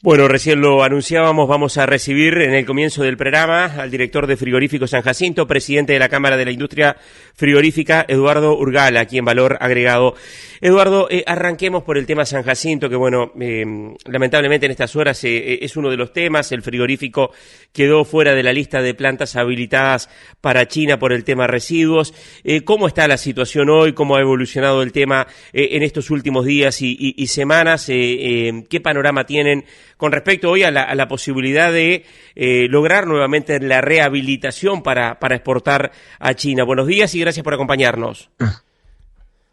Bueno, recién lo anunciábamos, vamos a recibir en el comienzo del programa al director de Frigorífico San Jacinto, presidente de la Cámara de la Industria Frigorífica, Eduardo Urgala, aquí en Valor Agregado. Eduardo, arranquemos por el tema San Jacinto, que bueno, lamentablemente en estas horas es uno de los temas. El frigorífico quedó fuera de la lista de plantas habilitadas para China por el tema residuos. ¿Cómo está la situación hoy? ¿Cómo ha evolucionado el tema en estos últimos días y semanas? ¿Qué panorama tienen con respecto hoy a la posibilidad de lograr nuevamente la rehabilitación para exportar a China? Buenos días y gracias por acompañarnos.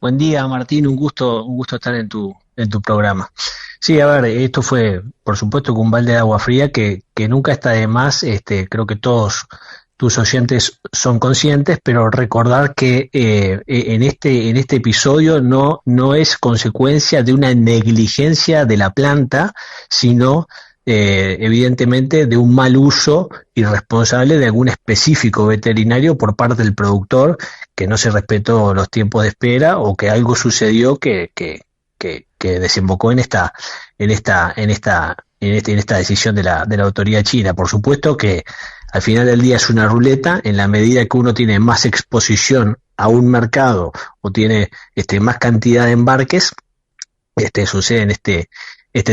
Buen día, Martín, un gusto estar en tu programa. Sí, a ver, esto fue, por supuesto, que un balde de agua fría que nunca está de más. Creo que todos tus oyentes son conscientes, pero recordar que en este episodio no es consecuencia de una negligencia de la planta, sino evidentemente de un mal uso irresponsable de algún específico veterinario por parte del productor, que no se respetó los tiempos de espera o que algo sucedió que desembocó en esta decisión de la autoridad china. Por supuesto que al final del día es una ruleta. En la medida que uno tiene más exposición a un mercado o tiene más cantidad de embarques, suceden este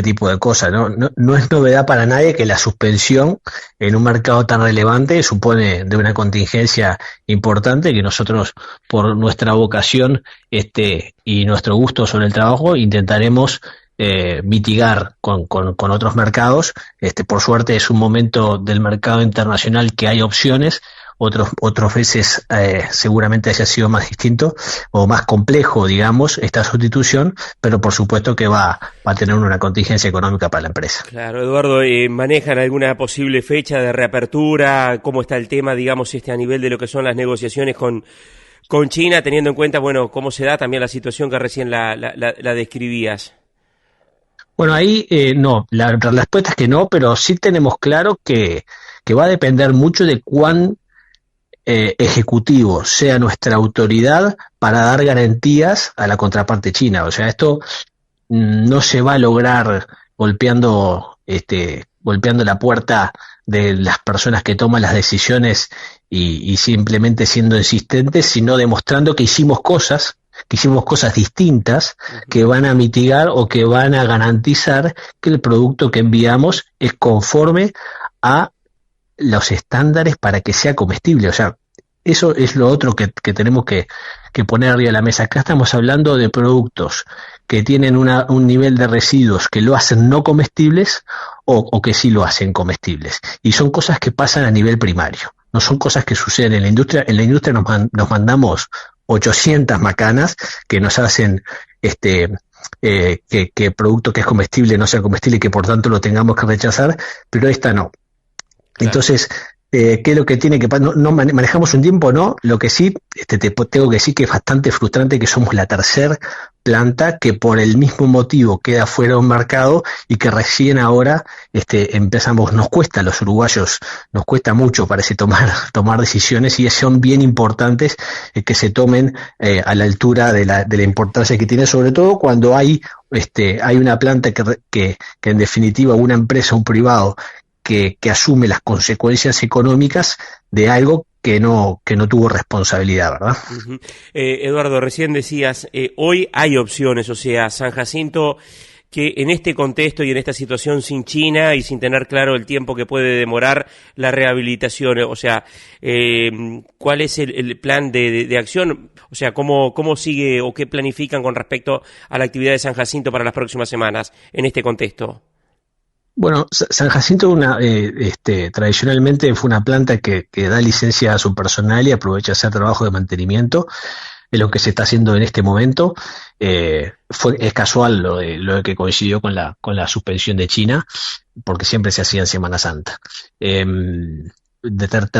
tipo de cosas, ¿no? No es novedad para nadie que la suspensión en un mercado tan relevante supone de una contingencia importante, que nosotros, por nuestra vocación y nuestro gusto sobre el trabajo, intentaremos mitigar con otros mercados. Por suerte es un momento del mercado internacional que hay opciones. Otras veces seguramente haya sido más distinto o más complejo, digamos, esta sustitución, pero por supuesto que va a tener una contingencia económica para la empresa. Claro, Eduardo, ¿manejan alguna posible fecha de reapertura? ¿Cómo está el tema, digamos, a nivel de lo que son las negociaciones con China, teniendo en cuenta, bueno, cómo se da también la situación que recién la describías? Bueno, ahí no, la respuesta es que no, pero sí tenemos claro que va a depender mucho de cuán ejecutivo sea nuestra autoridad para dar garantías a la contraparte china. O sea, esto no se va a lograr golpeando la puerta de las personas que toman las decisiones y simplemente siendo insistentes, sino demostrando que hicimos cosas distintas que van a mitigar o que van a garantizar que el producto que enviamos es conforme a los estándares para que sea comestible. O sea, eso es lo otro que tenemos que poner arriba de la mesa. Acá estamos hablando de productos que tienen un nivel de residuos que lo hacen no comestibles o que sí lo hacen comestibles. Y son cosas que pasan a nivel primario. No son cosas que suceden en la industria. En la industria nos mandamos 800 macanas que nos hacen que producto que es comestible no sea comestible y que por tanto lo tengamos que rechazar, pero esta no. Claro. Entonces, ¿qué es lo que tiene que pasar? No manejamos un tiempo, ¿no? Lo que sí, te tengo que decir que es bastante frustrante que somos la tercera planta que por el mismo motivo queda fuera de un mercado y que recién ahora empezamos. Nos cuesta a los uruguayos, nos cuesta mucho, parece, tomar decisiones, y son bien importantes que se tomen a la altura de la importancia que tiene, sobre todo cuando hay una planta que en definitiva una empresa, un privado, que asume las consecuencias económicas de algo que no tuvo responsabilidad, ¿verdad? Uh-huh. Eduardo, recién decías, hoy hay opciones, o sea, San Jacinto, que en este contexto y en esta situación sin China y sin tener claro el tiempo que puede demorar la rehabilitación, o sea, ¿cuál es el plan de acción? O sea, ¿cómo sigue o qué planifican con respecto a la actividad de San Jacinto para las próximas semanas en este contexto? Bueno, San Jacinto tradicionalmente fue una planta que da licencia a su personal y aprovecha hacer trabajo de mantenimiento. Es lo que se está haciendo en este momento. Es casual lo de que coincidió con la suspensión de China, porque siempre se hacía en Semana Santa. Te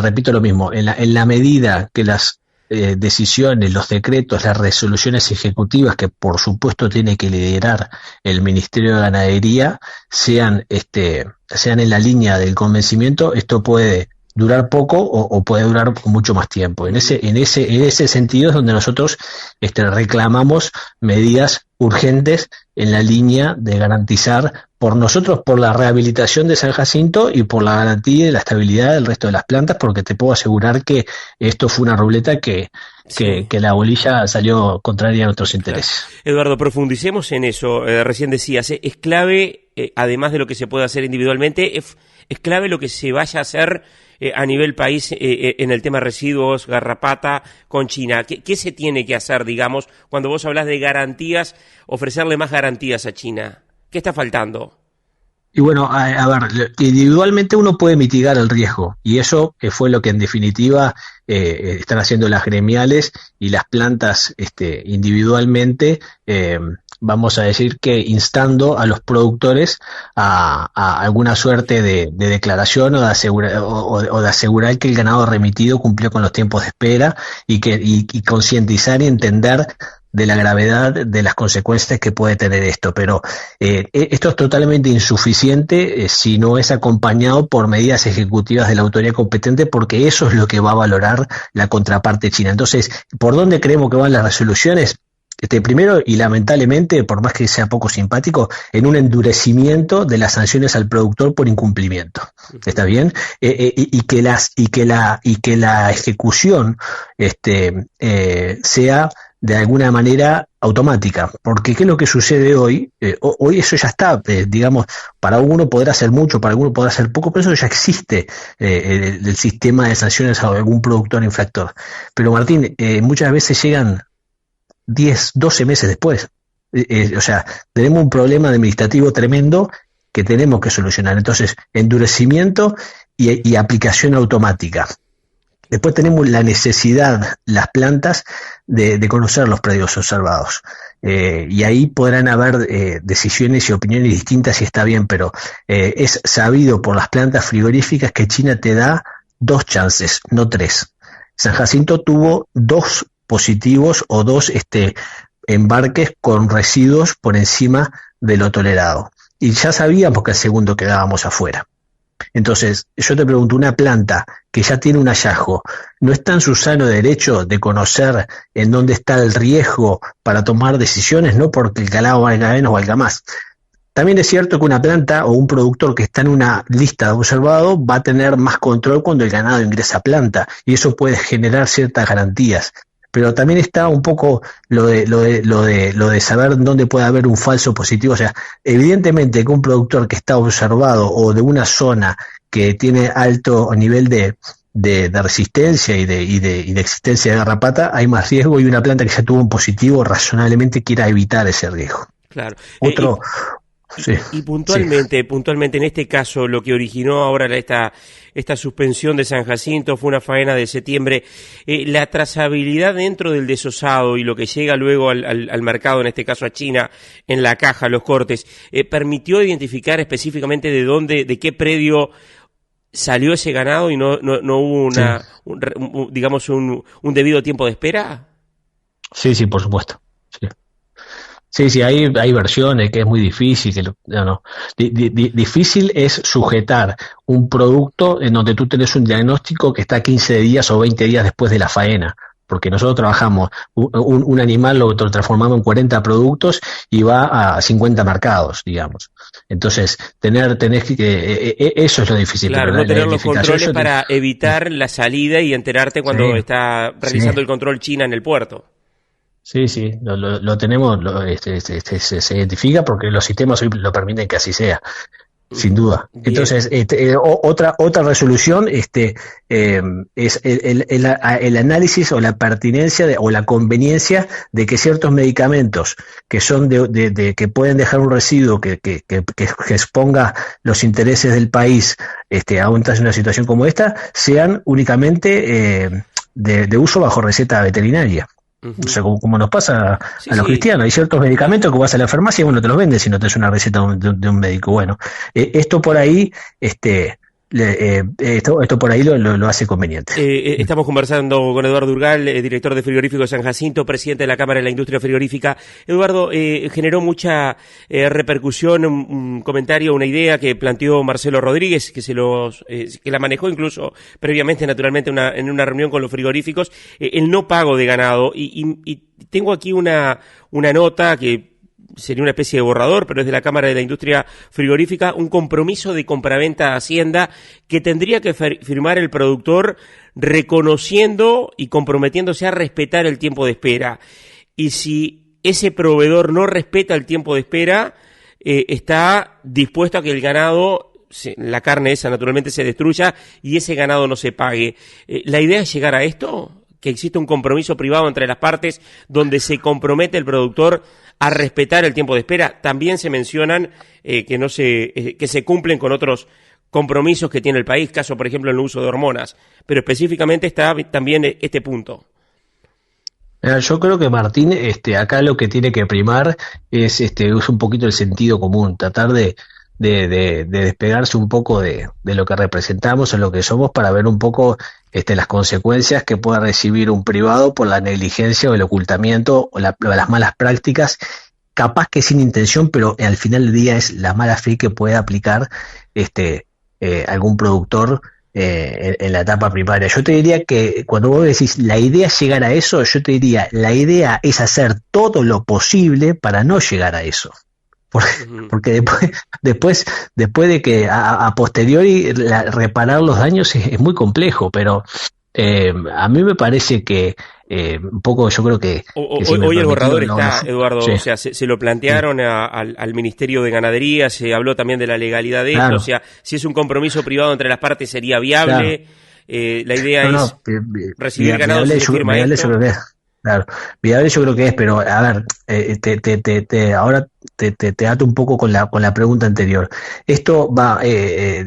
repito lo mismo, en la medida que las decisiones, los decretos, las resoluciones ejecutivas que por supuesto tiene que liderar el Ministerio de Ganadería sean en la línea del convencimiento, esto puede durar poco o puede durar mucho más tiempo. En ese sentido es donde nosotros reclamamos medidas urgentes en la línea de garantizar por nosotros, por la rehabilitación de San Jacinto y por la garantía y la estabilidad del resto de las plantas, porque te puedo asegurar que esto fue una ruleta que la bolilla salió contraria a nuestros intereses. Claro. Eduardo, profundicemos en eso. Recién decías, es clave, además de lo que se puede hacer individualmente, es clave lo que se vaya a hacer a nivel país en el tema residuos, garrapata con China. ¿Qué se tiene que hacer, digamos, cuando vos hablas de garantías, ofrecerle más garantías a China? ¿Qué está faltando? Y bueno, a ver, individualmente uno puede mitigar el riesgo, y eso fue lo que en definitiva están haciendo las gremiales y las plantas individualmente, vamos a decir que instando a los productores a alguna suerte de declaración o de asegurar que el ganado remitido cumplió con los tiempos de espera y concientizar y entender de la gravedad de las consecuencias que puede tener esto, pero esto es totalmente insuficiente si no es acompañado por medidas ejecutivas de la autoridad competente, porque eso es lo que va a valorar la contraparte china. Entonces, ¿por dónde creemos que van las resoluciones? Primero, y lamentablemente, por más que sea poco simpático, en un endurecimiento de las sanciones al productor por incumplimiento. ¿Está bien? Y que la ejecución sea de alguna manera automática, porque ¿qué es lo que sucede hoy? Hoy eso ya está, digamos, para uno podrá hacer mucho, para alguno podrá hacer poco, pero eso ya existe, el sistema de sanciones a algún productor infractor. Pero Martín, muchas veces llegan 10, 12 meses después. O sea, tenemos un problema administrativo tremendo que tenemos que solucionar. Entonces, endurecimiento y aplicación automática. Después tenemos la necesidad, las plantas, de conocer los predios observados. Y ahí podrán haber decisiones y opiniones distintas, si está bien, pero es sabido por las plantas frigoríficas que China te da 2 chances, no 3. San Jacinto tuvo 2 positivos o 2 embarques con residuos por encima de lo tolerado. Y ya sabíamos que el segundo quedábamos afuera. Entonces, yo te pregunto, una planta que ya tiene un hallazgo, ¿no está en su sano derecho de conocer en dónde está el riesgo para tomar decisiones? No porque el calado valga menos o valga más. También es cierto que una planta o un productor que está en una lista de observado va a tener más control cuando el ganado ingresa a planta, y eso puede generar ciertas garantías. Pero también está un poco lo de saber dónde puede haber un falso positivo. O sea, evidentemente que un productor que está observado o de una zona que tiene alto nivel de resistencia y de existencia de garrapata, hay más riesgo, y una planta que ya tuvo un positivo razonablemente quiera evitar ese riesgo. Claro. Otro... Sí, y puntualmente en este caso, lo que originó ahora esta suspensión de San Jacinto fue una faena de septiembre. La trazabilidad dentro del desosado y lo que llega luego al mercado, en este caso a China, en la caja, los cortes, permitió identificar específicamente de qué predio salió ese ganado y no hubo digamos un debido tiempo de espera. Sí, por supuesto. Sí, hay versiones que es muy difícil. Difícil es sujetar un producto en donde tú tenés un diagnóstico que está 15 días o 20 días después de la faena. Porque nosotros trabajamos, un animal lo transformamos en 40 productos y va a 50 mercados, digamos. Entonces, tenés que eso es lo difícil. Claro, no tener los controles para evitar la salida y enterarte cuando está realizando el control China en el puerto. Sí, lo tenemos, se identifica porque los sistemas hoy lo permiten que así sea, sin duda. Bien. Entonces, otra resolución es el análisis o la pertinencia o la conveniencia de que ciertos medicamentos que son que pueden dejar un residuo que exponga los intereses del país a una situación como esta, sean únicamente de uso bajo receta veterinaria. O sea, como nos pasa a los cristianos, hay ciertos medicamentos que vas a la farmacia y bueno, te los venden si no te es una receta de un médico. Bueno, esto por ahí, esto por ahí lo hace conveniente. Estamos conversando con Eduardo Urgal, director de Frigorífico San Jacinto, presidente de la Cámara de la Industria Frigorífica. Eduardo, generó mucha repercusión un comentario, una idea que planteó Marcelo Rodríguez, que la manejó incluso previamente, naturalmente, en una reunión con los frigoríficos, el no pago de ganado. Y tengo aquí una nota que sería una especie de borrador, pero es de la Cámara de la Industria Frigorífica, un compromiso de compraventa a Hacienda que tendría que firmar el productor reconociendo y comprometiéndose a respetar el tiempo de espera. Y si ese proveedor no respeta el tiempo de espera, está dispuesto a que el ganado, la carne esa naturalmente, se destruya y ese ganado no se pague. ¿La idea es llegar a esto? Que existe un compromiso privado entre las partes donde se compromete el productor a respetar el tiempo de espera. También se mencionan que se cumplen con otros compromisos que tiene el país, caso por ejemplo el uso de hormonas, pero específicamente está también este punto. Yo creo que Martín, acá lo que tiene que primar es un poquito el sentido común, tratar de despegarse un poco de lo que representamos o lo que somos para ver un poco las consecuencias que pueda recibir un privado por la negligencia o el ocultamiento o las malas prácticas, capaz que sin intención, pero al final del día es la mala fe que puede aplicar algún productor en la etapa primaria. Yo te diría que cuando vos decís la idea es llegar a eso, yo te diría la idea es hacer todo lo posible para no llegar a eso. Porque después de que a posteriori reparar los daños es muy complejo, pero a mí me parece que un poco, yo creo que hoy el borrador está, Eduardo, sí. O sea, se lo plantearon al Ministerio de Ganadería, se habló también de la legalidad de esto, o sea, si es un compromiso privado entre las partes sería viable, la idea es recibir ganado si se firma esto. Claro, viable yo creo que es, pero a ver, ahora te ato un poco con la pregunta anterior. Esto va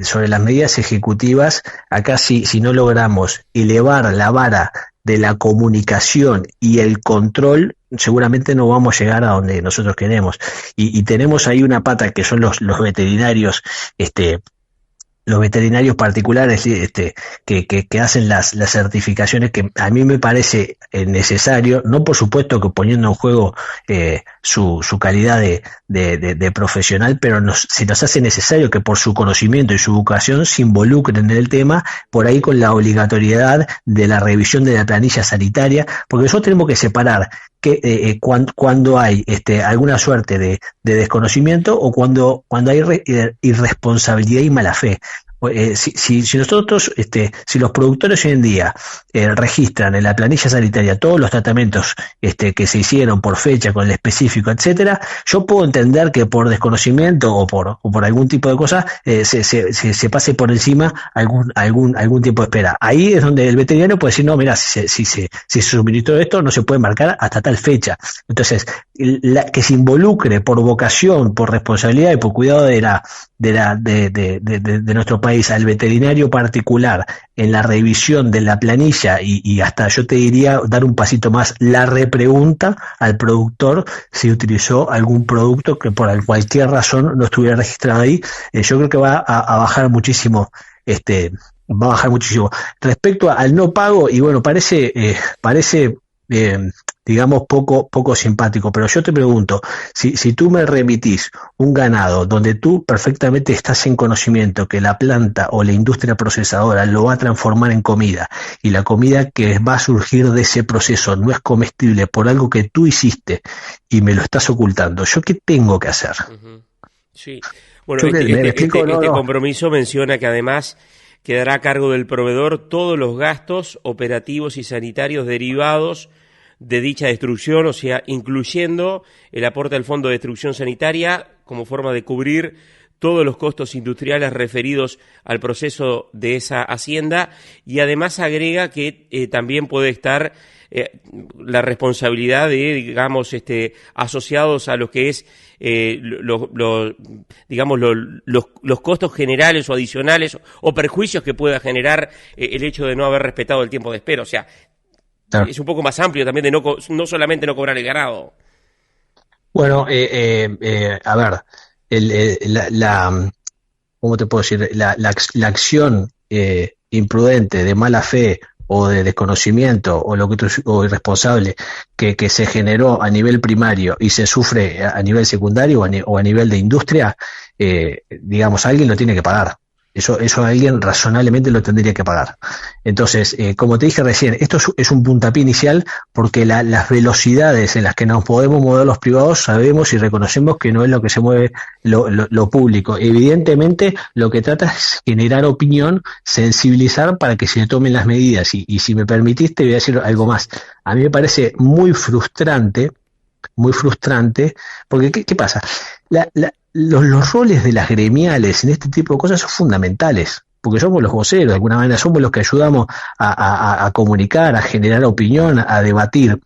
sobre las medidas ejecutivas. Acá si no logramos elevar la vara de la comunicación y el control, seguramente no vamos a llegar a donde nosotros queremos. Y tenemos ahí una pata que son los veterinarios, los veterinarios particulares que hacen las certificaciones, que a mí me parece necesario, no por supuesto que poniendo en juego su calidad de profesional, pero se nos hace necesario que por su conocimiento y su vocación se involucren en el tema, por ahí con la obligatoriedad de la revisión de la planilla sanitaria, porque nosotros tenemos que separar que cuando hay alguna suerte de desconocimiento o cuando hay irresponsabilidad y mala fe. Si nosotros, si los productores hoy en día registran en la planilla sanitaria todos los tratamientos que se hicieron por fecha, con el específico, etcétera, yo puedo entender que por desconocimiento o por algún tipo de cosa se pase por encima algún tiempo de espera. Ahí es donde el veterinario puede decir, no, mira, si se suministró esto, no se puede marcar hasta tal fecha. Entonces, que se involucre por vocación, por responsabilidad y por cuidado de nuestro país al veterinario particular en la revisión de la planilla y hasta yo te diría dar un pasito más, la repregunta al productor si utilizó algún producto que por cualquier razón no estuviera registrado ahí, yo creo que va a bajar muchísimo va a bajar muchísimo. Respecto al no pago, y bueno, parece digamos poco simpático, pero yo te pregunto, si tú me remitís un ganado donde tú perfectamente estás en conocimiento que la planta o la industria procesadora lo va a transformar en comida, y la comida que va a surgir de ese proceso no es comestible por algo que tú hiciste y me lo estás ocultando, ¿yo qué tengo que hacer? Uh-huh. Sí, bueno, este compromiso menciona que además quedará a cargo del proveedor todos los gastos operativos y sanitarios derivados de dicha destrucción, o sea, incluyendo el aporte al Fondo de Destrucción Sanitaria como forma de cubrir todos los costos industriales referidos al proceso de esa hacienda, y además agrega que también puede estar la responsabilidad de, digamos, asociados a lo que es los costos generales o adicionales o perjuicios que pueda generar el hecho de no haber respetado el tiempo de espera, o sea, claro. Es un poco más amplio también de no solamente no cobrar el ganado. Bueno, a ver, ¿cómo te puedo decir? La acción imprudente, de mala fe o de desconocimiento o irresponsable que se generó a nivel primario y se sufre a nivel secundario o a nivel de industria, digamos, alguien lo tiene que pagar. Eso alguien razonablemente lo tendría que pagar. Entonces, como te dije recién, esto es un puntapié inicial porque las velocidades en las que nos podemos mover los privados sabemos y reconocemos que no es lo que se mueve lo público. Evidentemente, lo que trata es generar opinión, sensibilizar para que se tomen las medidas. Y si me permitiste, voy a decir algo más. A mí me parece muy frustrante, porque ¿qué pasa? Los roles de las gremiales en este tipo de cosas son fundamentales, porque somos los voceros, de alguna manera somos los que ayudamos a comunicar, a generar opinión, a debatir.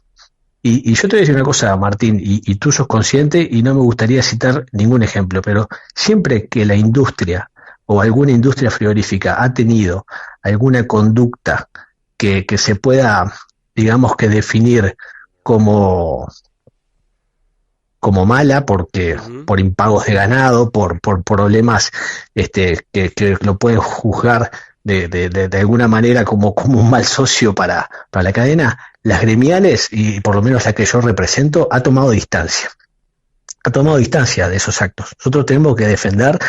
Y yo te voy a decir una cosa, Martín, y tú sos consciente, y no me gustaría citar ningún ejemplo, pero siempre que la industria o alguna industria frigorífica ha tenido alguna conducta que se pueda, digamos que definir como mala porque por impagos de ganado, por problemas que lo pueden juzgar de alguna manera como un mal socio para la cadena, las gremiales, y por lo menos la que yo represento, ha tomado distancia de esos actos. Nosotros tenemos que defender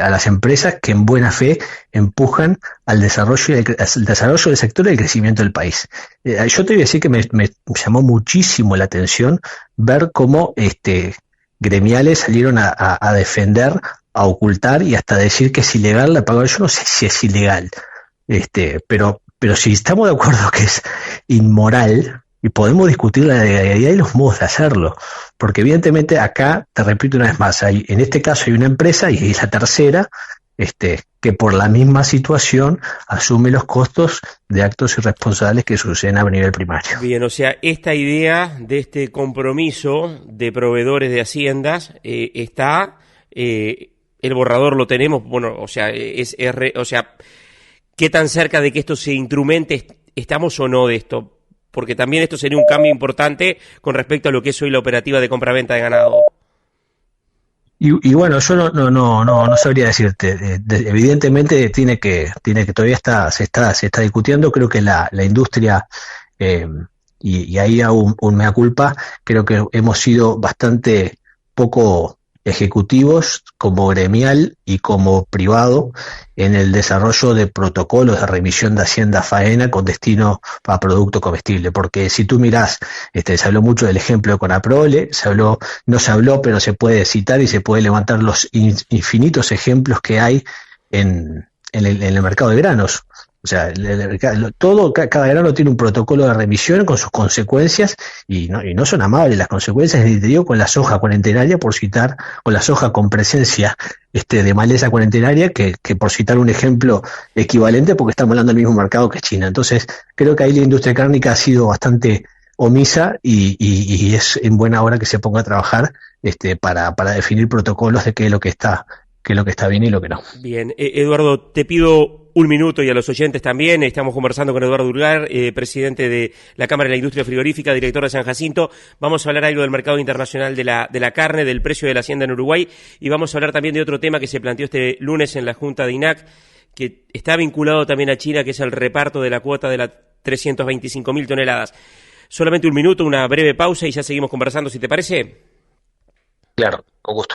a las empresas que en buena fe empujan al desarrollo del sector y el crecimiento del país. Yo te voy a decir que me llamó muchísimo la atención ver cómo gremiales salieron a defender, a ocultar y hasta decir que es ilegal la paga. Yo no sé si es ilegal, pero si estamos de acuerdo que es inmoral, y podemos discutir la legalidad y los modos de hacerlo, porque evidentemente acá, te repito una vez más, en este caso hay una empresa y es la tercera, que por la misma situación asume los costos de actos irresponsables que suceden a nivel primario. Bien, o sea, esta idea de este compromiso de proveedores de haciendas está, el borrador lo tenemos, bueno, o sea, o sea, ¿qué tan cerca de que esto se instrumente estamos o no de esto? Porque también esto sería un cambio importante con respecto a lo que es hoy la operativa de compra-venta de ganado. Y bueno, yo no sabría decirte. Evidentemente tiene que todavía se está discutiendo. Creo que la industria, y ahí hago un mea culpa, creo que hemos sido bastante poco ejecutivos como gremial y como privado en el desarrollo de protocolos de remisión de hacienda faena con destino a producto comestible, porque si tú mirás, se habló mucho del ejemplo de Conaprole, no se habló, pero se puede citar y se puede levantar los infinitos ejemplos que hay en el mercado de granos. O sea, cada grano tiene un protocolo de remisión con sus consecuencias y no son amables las consecuencias, ni te digo con la soja cuarentenaria, por citar, con la soja con presencia de maleza cuarentenaria, que por citar un ejemplo equivalente, porque estamos hablando del mismo mercado que China. Entonces, creo que ahí la industria cárnica ha sido bastante omisa y es en buena hora que se ponga a trabajar para definir protocolos de qué es lo que está bien y lo que no. Bien, Eduardo, te pido un minuto y a los oyentes también. Estamos conversando con Eduardo Urgal, presidente de la Cámara de la Industria Frigorífica, director de San Jacinto. Vamos a hablar algo del mercado internacional de la carne, del precio de la hacienda en Uruguay, y vamos a hablar también de otro tema que se planteó este lunes en la Junta de INAC, que está vinculado también a China, que es el reparto de la cuota de las 325.000 toneladas. Solamente un minuto, una breve pausa y ya seguimos conversando, si te parece. Claro, con gusto.